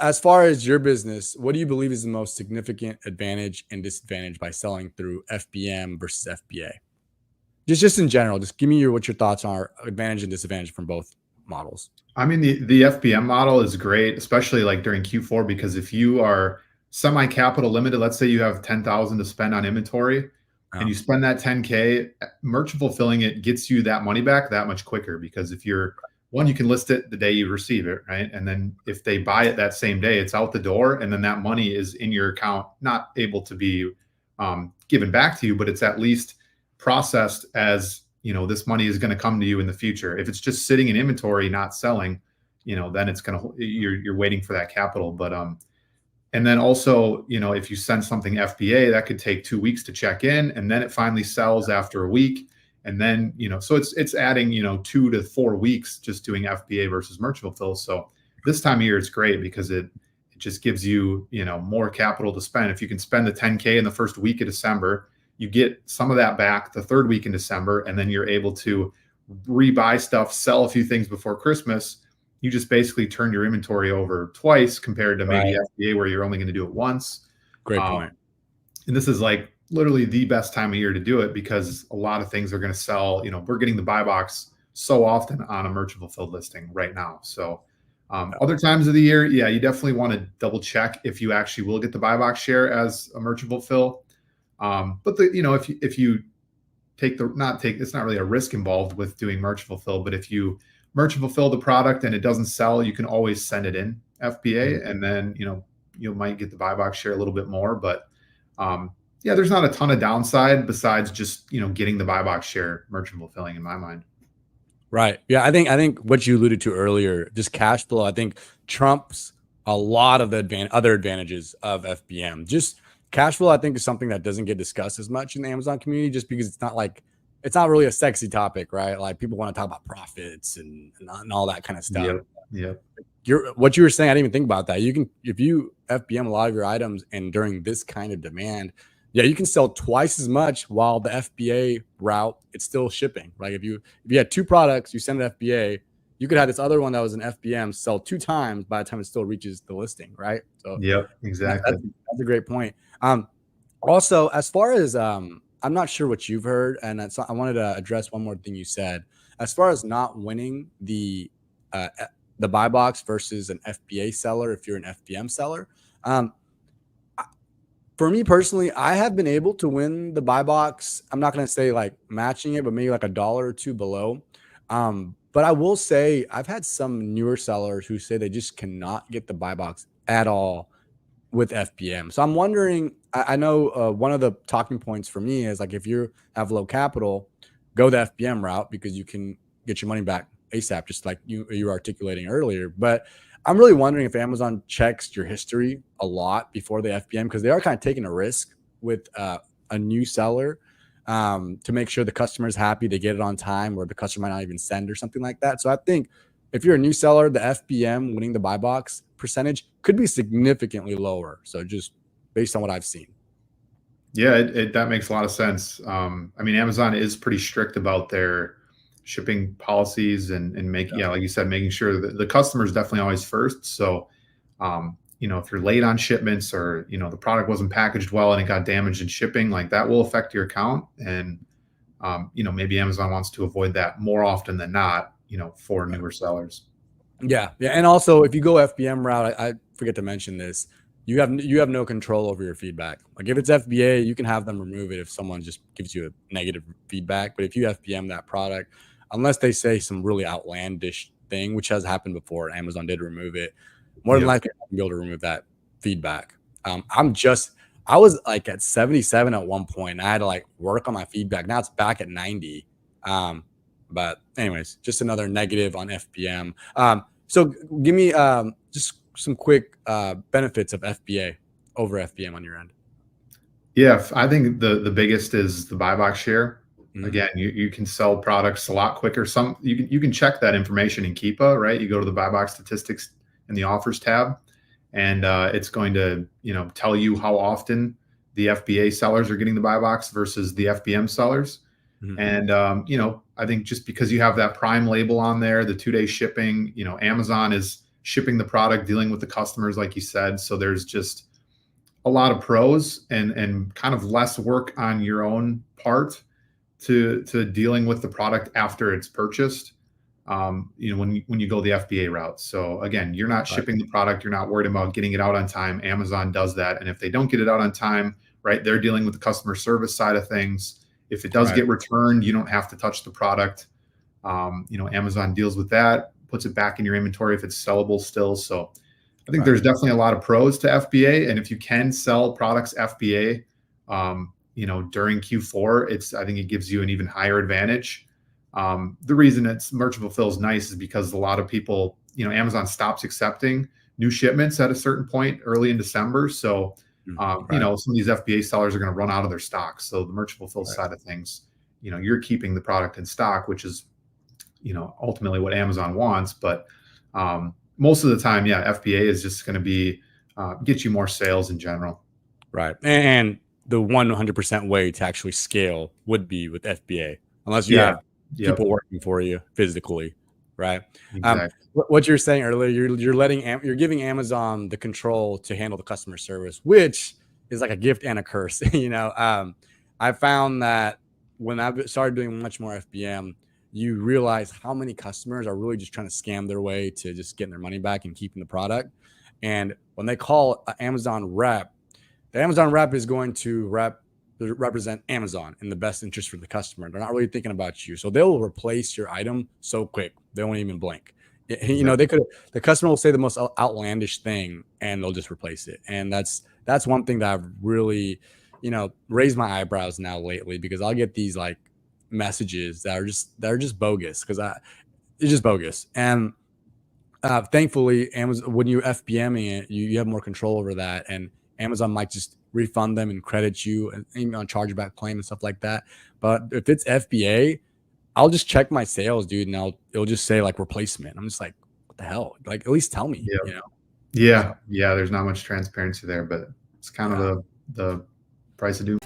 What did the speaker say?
as far as your business, what do you believe is the most significant advantage and disadvantage by selling through FBM versus FBA? Just in general, just give me what your thoughts are, advantage and disadvantage from both models. I mean, the FBM model is great, especially like during Q4, because if you are semi-capital limited, let's say you have 10,000 to spend on inventory and you spend that 10K, merchant fulfilling it gets you that money back that much quicker, because if you're one, you can list it the day you receive it, right? And then if they buy it that same day, it's out the door, and then that money is in your account, not able to be given back to you, but it's at least processed as, this money is going to come to you in the future. If it's just sitting in inventory, not selling, then it's going to, you're waiting for that capital. But, and then also, if you send something FBA, that could take 2 weeks to check in, and then it finally sells after a week. And then, so it's adding, 2 to 4 weeks just doing FBA versus merchant fulfill. So this time of year, it's great because it just gives you, more capital to spend. If you can spend the 10K in the first week of December, you get some of that back the third week in December, and then you're able to rebuy stuff, sell a few things before Christmas. You just basically turn your inventory over twice compared to maybe FBA where you're only going to do it once. Great point. And this is like literally the best time of year to do it, because a lot of things are going to sell. We're getting the buy box so often on a merchant fulfilled listing right now. So other times of the year, yeah, you definitely want to double check if you actually will get the buy box share as a merchant fulfill. But if you take it's not really a risk involved with doing merchant fulfill, but if you merchant fulfill the product and it doesn't sell, you can always send it in FBA, and then, you might get the buy box share a little bit more, but, yeah, there's not a ton of downside besides just, getting the buy box share merchant fulfilling in my mind. Right. Yeah. I think what you alluded to earlier, just cash flow, I think trumps a lot of the other advantages of FBM. Just cash flow, I think, is something that doesn't get discussed as much in the Amazon community, just because it's not really a sexy topic, right? Like, people want to talk about profits and all that kind of stuff. Yep. What you were saying, I didn't even think about that. If you FBM a lot of your items, and during this kind of demand, yeah, you can sell twice as much, while the FBA route, it's still shipping. Like, if you had 2 products, you send it FBA, you could have this other one that was an FBM sell 2 times by the time it still reaches the listing, right? So yep, exactly. That's a great point. Also, as far as I'm not sure what you've heard, and I wanted to address one more thing you said. As far as not winning the buy box versus an FBA seller, if you're an FBM seller, for me personally, I have been able to win the buy box. I'm not going to say like matching it, but maybe like $1 or 2 below. But I will say I've had some newer sellers who say they just cannot get the buy box at all with FBM. So I'm wondering, I know one of the talking points for me is, like, if you have low capital, go the FBM route because you can get your money back ASAP, just like you were articulating earlier. But I'm really wondering if Amazon checks your history a lot before the FBM, because they are kind of taking a risk with a new seller to make sure the customer is happy, they get it on time, or the customer might not even send or something like that. So I think if you're a new seller, the FBM winning the buy box percentage could be significantly lower. So just based on what I've seen. Yeah, that makes a lot of sense. I mean, Amazon is pretty strict about their shipping policies and making, like you said, making sure that the customer is definitely always first. So, if you're late on shipments, or, the product wasn't packaged well and it got damaged in shipping, like, that will affect your account. And, maybe Amazon wants to avoid that more often than not, for newer sellers. Yeah. And also, if you go FBM route, I forget to mention this, you have no control over your feedback. Like, if it's FBA, you can have them remove it if someone just gives you a negative feedback. But if you FBM that product, unless they say some really outlandish thing, which has happened before, and Amazon did remove it, more than likely I'll be able to remove that feedback. I was like at 77 at one point, and I had to like work on my feedback. Now it's back at 90. But anyways, just another negative on FBM. So give me just some quick benefits of FBA over FBM on your end. Yeah, I think the biggest is the buy box share. Again, you can sell products a lot quicker. You can check that information in Keepa, right? You go to the buy box statistics in the offers tab, and it's going to tell you how often the FBA sellers are getting the buy box versus the FBM sellers. And I think just because you have that Prime label on there, the 2-day shipping, Amazon is shipping the product, dealing with the customers, like you said. So there's just a lot of pros and kind of less work on your own part to dealing with the product after it's purchased. When you go the FBA route. So again, you're not shipping the product, you're not worried about getting it out on time. Amazon does that, and if they don't get it out on time, right, they're dealing with the customer service side of things. If it does get returned, you don't have to touch the product. Amazon deals with that, puts it back in your inventory if it's sellable still. So I think there's definitely a lot of pros to FBA, and if you can sell products FBA, during Q4, I think it gives you an even higher advantage. The reason it's merchant fulfill is nice is because a lot of people, Amazon stops accepting new shipments at a certain point early in December. So, some of these FBA sellers are going to run out of their stock. So the merchant fulfill side of things, you're keeping the product in stock, which is, ultimately what Amazon wants. But most of the time, FBA is just going to be get you more sales in general. Right. And the 100% way to actually scale would be with FBA, unless you have people working for you physically, right? Exactly. What you're saying earlier, you're giving Amazon the control to handle the customer service, which is like a gift and a curse. I found that when I started doing much more FBM, you realize how many customers are really just trying to scam their way to just getting their money back and keeping the product. And when they call an Amazon rep, the Amazon rep is going to represent Amazon in the best interest for the customer. They're not really thinking about you. So they'll replace your item so quick. They won't even blink. The customer will say the most outlandish thing and they'll just replace it. And that's one thing that I've really, raised my eyebrows now lately, because I'll get these like messages that are just bogus, because it's just bogus. And thankfully, Amazon, when you FBMing it, you have more control over that, and Amazon might just refund them and credit you and even on chargeback claim and stuff like that. But if it's FBA, I'll just check my sales, dude, and it'll just say like replacement. I'm just like, what the hell? Like, at least tell me. Yeah. There's not much transparency there, but it's kind of the price of doing